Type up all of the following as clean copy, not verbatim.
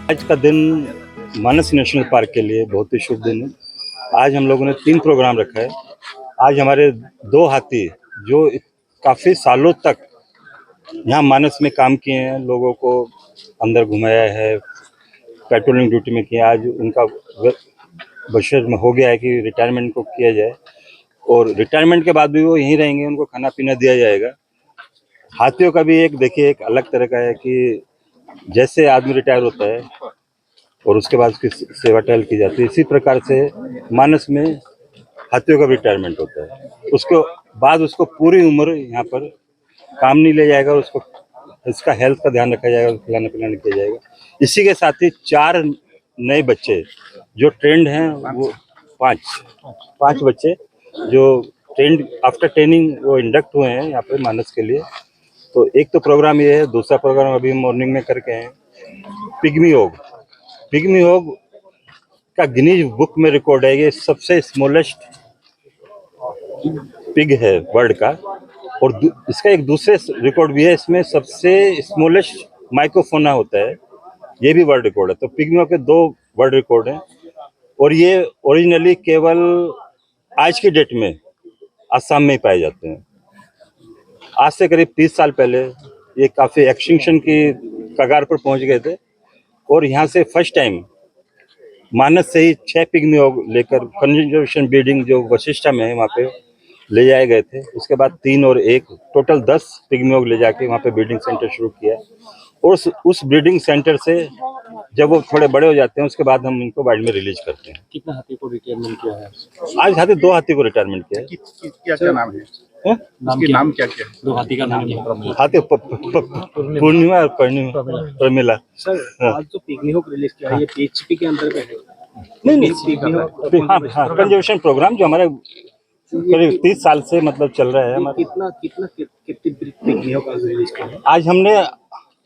आज का दिन मानस नेशनल पार्क के लिए बहुत ही शुभ दिन है। आज हम लोगों ने 3 प्रोग्राम रखा है। आज हमारे 2 हाथी जो काफ़ी सालों तक यहाँ मानस में काम किए हैं, लोगों को अंदर घुमाया है, पेट्रोलिंग ड्यूटी में किया, आज उनका बशर हो गया है कि रिटायरमेंट को किया जाए और रिटायरमेंट के बाद भी वो यहीं रहेंगे, उनको खाना पीना दिया जाएगा। हाथियों का भी एक देखिए एक अलग तरह का है कि जैसे आदमी रिटायर होता है और उसके बाद उसकी सेवा टहल की जाती है, इसी प्रकार से मानस में हाथियों का रिटायरमेंट होता है। उसको बाद उसको पूरी उम्र यहाँ पर काम नहीं ले जाएगा, उसको इसका हेल्थ का ध्यान रखा जाएगा, खिलाना पिलाना किया जाएगा। इसी के साथ ही 4 नए बच्चे जो ट्रेंड हैं, वो 5 बच्चे जो ट्रेंड आफ्टर ट्रेनिंग वो इंडक्ट हुए हैं यहाँ पे मानस के लिए। तो एक तो प्रोग्राम ये है, दूसरा प्रोग्राम अभी मॉर्निंग में करके हैं पिग्मी योग। पिग्मी योग का गिनीज बुक में रिकॉर्ड है, ये सबसे स्मॉलेस्ट पिग है वर्ल्ड का। और इसका एक दूसरे रिकॉर्ड भी है, इसमें सबसे स्मॉलेस्ट माइक्रोफोना होता है, ये भी वर्ल्ड रिकॉर्ड है। तो पिग्मी योग के 2 वर्ल्ड रिकॉर्ड हैं और ये ओरिजिनली केवल आज की डेट में असम में ही पाए जाते हैं। आज से करीब 30 साल पहले ये काफ़ी एक्सटिंक्शन की कगार पर पहुंच गए थे और यहाँ से फर्स्ट टाइम मानस से ही 6 पिग्मी योग लेकर कंजर्वेशन ब्रीडिंग जो वशिष्ठा में है वहाँ पे ले जाए गए थे। उसके बाद 3 और 1 टोटल 10 पिग्मी योग ले जाके वहाँ पे ब्रीडिंग सेंटर शुरू किया और उस ब्रीडिंग सेंटर से जब वो थोड़े बड़े हो जाते हैं उसके बाद हम इनको वाइल्ड में रिलीज करते हैं। कितना हाथी को रिटायरमेंट किया है? आज हाथी 2 हाथी को रिटायरमेंट किया है। क्या नाम है? नाम क्या है? 2 हाथी का नाम क्या? हाथी पूर्णिमा और प्रमिला। सर आज जो पिग्मी योग रिलीज किया है, ये पीएचपी के अंदर पे है? नहीं, हाँ, कंजर्वेशन प्रोग्राम जो हमारे करीब 30 साल से मतलब चल रहा है हमारा। कितनी पिग्मी योग आज रिलीज किया है? आज हमने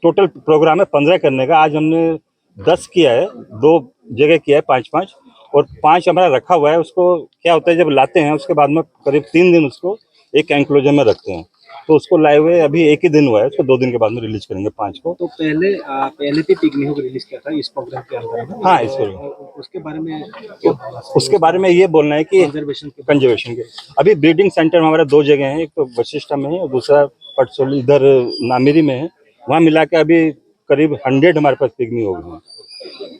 टोटल प्रोग्राम है 15 करने का, आज हमने 10 किया है, 2 जगह किया है, 5 और 5 हमारा रखा हुआ है। उसको क्या होता है, जब लाते हैं उसके बाद में करीब 3 दिन उसको एक एंक्लोजर में रखते हैं, तो उसको लाए हुए अभी 1 ही दिन हुआ है, उसको 2 दिन के बाद में रिलीज करेंगे 5 को। तो पहले भी पिग्मी योग रिलीज किया था इस प्रोग्राम के अंदर? हाँ, इस प्रोग्राम उसके बारे में उसके बारे में ये बोलना है कि कंजर्वेशन के अभी ब्रीडिंग सेंटर हमारा 2 जगह हैं, एक तो वशिष्ठा में है और दूसरा पटसोली इधर नामिरी में है। वहाँ मिला के अभी करीब 100 हमारे पास पिग्मी योग हैं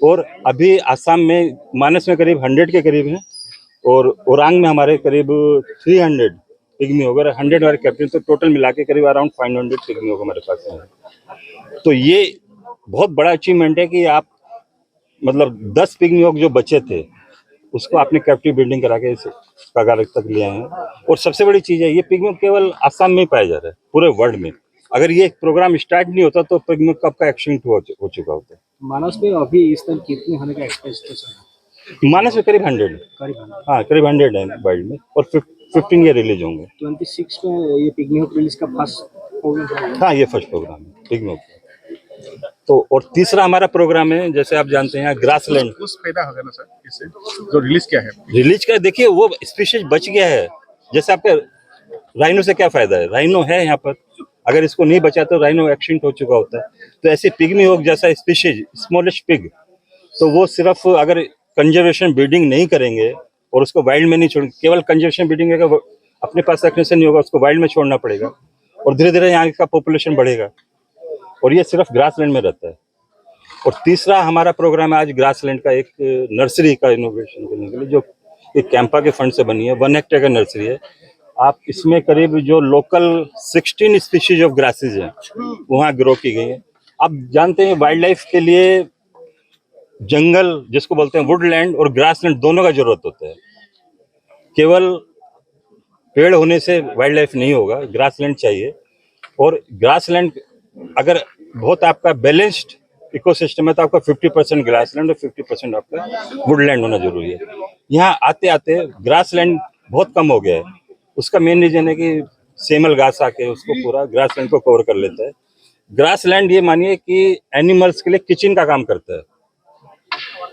और अभी आसाम में मानस में करीब 100 के करीब हैं और ओरांग में हमारे करीब 300 पिग्मी योग, 100 हमारे कैप्टन, तो टोटल मिला के करीब अराउंड 500 पिग्मी योग हमारे पास हैं। तो ये बहुत बड़ा अचीवमेंट है कि आप मतलब 10 पिग्मी योग जो बचे थे उसको आपने कैप्टिव ब्रीडिंग करा के कगार तक ले आए हैं। और सबसे बड़ी चीज़ है, ये पिग्मी योग केवल आसाम में ही पाया जा रहा है, पूरे वर्ल्ड में। अगर ये प्रोग्राम स्टार्ट नहीं होता तो पिग्मी योग कब का एक्सटिंक्ट हो चुका होता। मानस में अभी इस तरह कितने होने का एक्सपेक्टेशन? मानस में करीब 100, हाँ करीब 100 है वर्ल्ड में और 15 ये रिलीज होंगे। 26 में ये पिग्मी योग रिलीज का फर्स्ट प्रोग्राम? हाँ, ये फर्स्ट प्रोग्राम है पिग्मी योग। तो और तीसरा हमारा प्रोग्राम है, जैसे आप जानते हैं ग्रासलैंड। कुछ फायदा होगा ना सर इससे जो रिलीज क्या है? रिलीज का देखिए वो स्पीशीज बच गया है। जैसे आपके राइनो से क्या फायदा है, राइनो है यहाँ पर, अगर इसको नहीं बचा तो राइनो एक्सटिंक्ट हो चुका होता है। तो ऐसे पिग्मी हॉक जैसा स्पीशीज, स्मॉलेस्ट पिग, तो वो सिर्फ अगर कंजर्वेशन ब्रीडिंग नहीं करेंगे और उसको वाइल्ड में नहीं छोड़, केवल कंजर्वेशन ब्रीडिंग अगर अपने पास रखने से नहीं होगा, उसको वाइल्ड में छोड़ना पड़ेगा और धीरे धीरे यहाँ का पॉपुलेशन बढ़ेगा और ये सिर्फ ग्रासलैंड में रहता है। और तीसरा हमारा प्रोग्राम है आज ग्रासलैंड का एक नर्सरी का इनोवेशन करने के लिए, जो एक कैंपा के फंड से बनी है। 1 हेक्टेयर का नर्सरी है। आप इसमें करीब जो लोकल 16 स्पीशीज ऑफ ग्रासेज हैं वहाँ ग्रो की गई है। आप जानते हैं वाइल्ड लाइफ के लिए जंगल जिसको बोलते हैं वुडलैंड और ग्रासलैंड दोनों का जरूरत होता है। केवल पेड़ होने से वाइल्ड लाइफ नहीं होगा, ग्रासलैंड चाहिए। और ग्रासलैंड अगर बहुत आपका बैलेंस्ड इकोसिस्टम है तो आपका 50% ग्रासलैंड और 50% आपका वुडलैंड होना जरूरी है। यहाँ आते आते ग्रासलैंड बहुत कम हो गया है। उसका मेन रीजन है कि सेमल घास आके उसको पूरा ग्रासलैंड को कवर कर लेता है। ग्रासलैंड ये मानिए कि एनिमल्स के लिए किचन का काम करता है।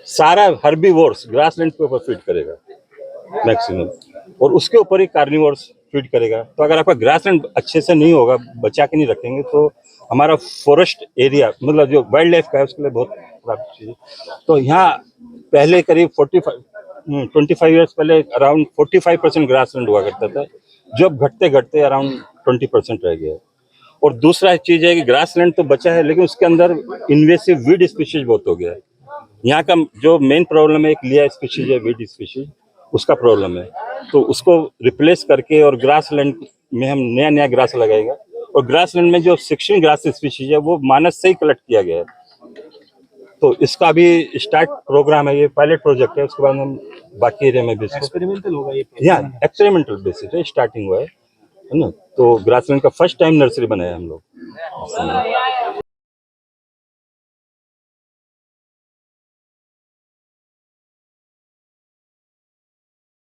सारा हर्बीवोर्स ग्रासलैंड के ऊपर फीड करेगा मैक्सिमम, और उसके ऊपर ही कार्निवोर्स फीड करेगा। तो अगर आपका ग्रासलैंड अच्छे से नहीं होगा, बचा के नहीं रखेंगे, तो हमारा फॉरेस्ट एरिया मतलब जो वाइल्ड लाइफ का है उसके लिए बहुत खराब चीज है। तो यहाँ पहले करीब 25 ईयर्स पहले अराउंड 45% ग्रासलैंड हुआ करता था, जो अब घटते घटते अराउंड 20% रह गया है। और दूसरा चीज है कि ग्रासलैंड तो बचा है लेकिन उसके अंदर इन्वेसिव वीड स्पीशीज बहुत हो गया है। यहाँ का जो मेन प्रॉब्लम है एक लिया स्पीशीज है, वीड स्पीशीज, उसका प्रॉब्लम है। तो उसको रिप्लेस करके और ग्रासलैंड में हम नया नया ग्रास लगाएगा। और ग्रासलैंड में जो 16 ग्रास स्पीशीज है वो मानस से ही कलेक्ट किया गया है। तो इसका भी स्टार्ट प्रोग्राम है, ये पायलट प्रोजेक्ट है। उसके बाद हम बाकी एरिया में भी एक्सपेरिमेंटल होगा ये? यहाँ एक्सपेरिमेंटल बेसिस है, स्टार्टिंग हुआ है ना। तो ग्रासलैंड का फर्स्ट टाइम नर्सरी बनाया हम लोग।